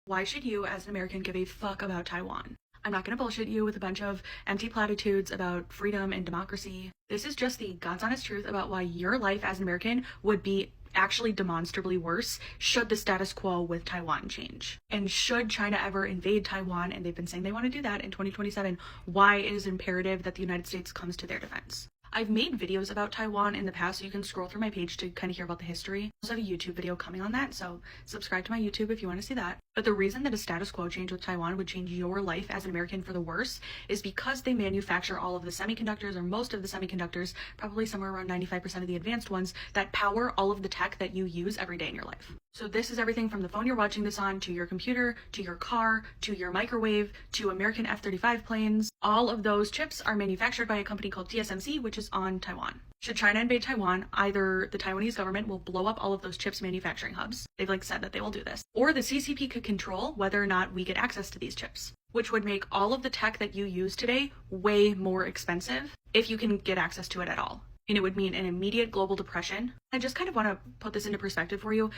Why should you, as an American, give a fuck about Taiwan? I'm not gonna bullshit you with a bunch of empty platitudes about freedom and democracy. This is just the God's honest truth about why your life as an American would be actually demonstrably worse should the status quo with Taiwan change. And should China ever invade Taiwan, and they've been saying they want to do that in 2027, why it is imperative that the United States comes to their defense. I've made videos about Taiwan in the past, so you can scroll through my page to kind of hear about the history. I also have a YouTube video coming on that, so subscribe to my YouTube if you want to see that. But the reason that a status quo change with Taiwan would change your life as an American for the worse is because they manufacture all of the semiconductors, or most of the semiconductors, probably somewhere around 95% of the advanced ones, that power all of the tech that you use every day in your life. So this is everything from the phone you're watching this on, to your computer, to your car, to your microwave, to American F-35 planes. All of those chips are manufactured by a company called TSMC, which is on Taiwan. Should China invade Taiwan, either the Taiwanese government will blow up all of those chips manufacturing hubs. They've said that they will do this. Or the CCP could control whether or not we get access to these chips, which would make all of the tech that you use today way more expensive if you can get access to it at all. And it would mean an immediate global depression. I just kind of want to put this into perspective for you.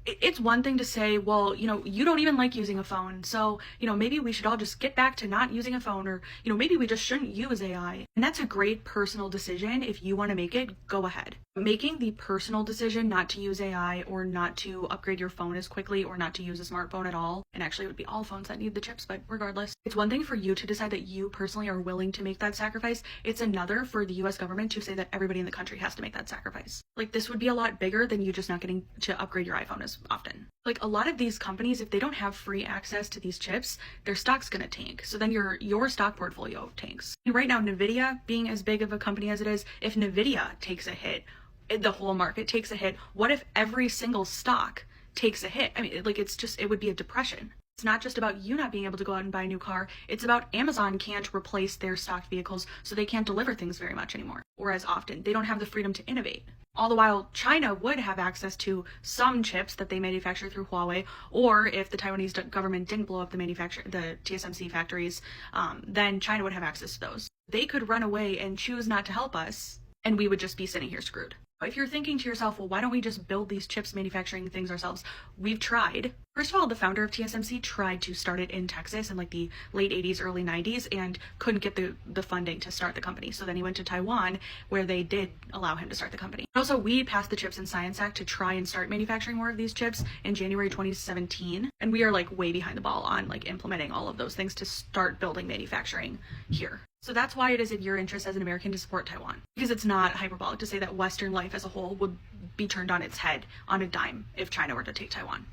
It's one thing to say, well, you don't even like using a phone, so, maybe we should all just get back to not using a phone, or, maybe we just shouldn't use AI. And that's a great personal decision. If you want to make it, go ahead. Making the personal decision not to use AI, or not to upgrade your phone as quickly, or not to use a smartphone at all, and actually it would be all phones that need the chips, but regardless, it's one thing for you to decide that you personally are willing to make that sacrifice. It's another for the US government to say that everybody in the country has to make that sacrifice. This would be a lot bigger than you just not getting to upgrade your iPhone as often. A lot of these companies, if they don't have free access to these chips, their stock's gonna tank. So then your stock portfolio tanks. And right now, Nvidia, being as big of a company as it is, if Nvidia takes a hit, the whole market takes a hit. What if every single stock takes a hit? I mean, it would be a depression. It's not just about you not being able to go out and buy a new car. It's about Amazon can't replace their stocked vehicles, so they can't deliver things very much anymore, or as often. They don't have the freedom to innovate. All the while, China would have access to some chips that they manufacture through Huawei, or if the Taiwanese government didn't blow up the TSMC factories, then China would have access to those. They could run away and choose not to help us, and we would just be sitting here screwed. If you're thinking to yourself, well, why don't we just build these chips manufacturing things ourselves? We've tried. First of all, the founder of TSMC tried to start it in Texas in the late 80s, early 90s, and couldn't get the funding to start the company. So then he went to Taiwan, where they did allow him to start the company. Also, we passed the Chips and Science Act to try and start manufacturing more of these chips in January 2017. And we are way behind the ball on implementing all of those things to start building manufacturing here. So that's why it is in your interest as an American to support Taiwan. Because it's not hyperbolic to say that Western life as a whole would be turned on its head on a dime if China were to take Taiwan.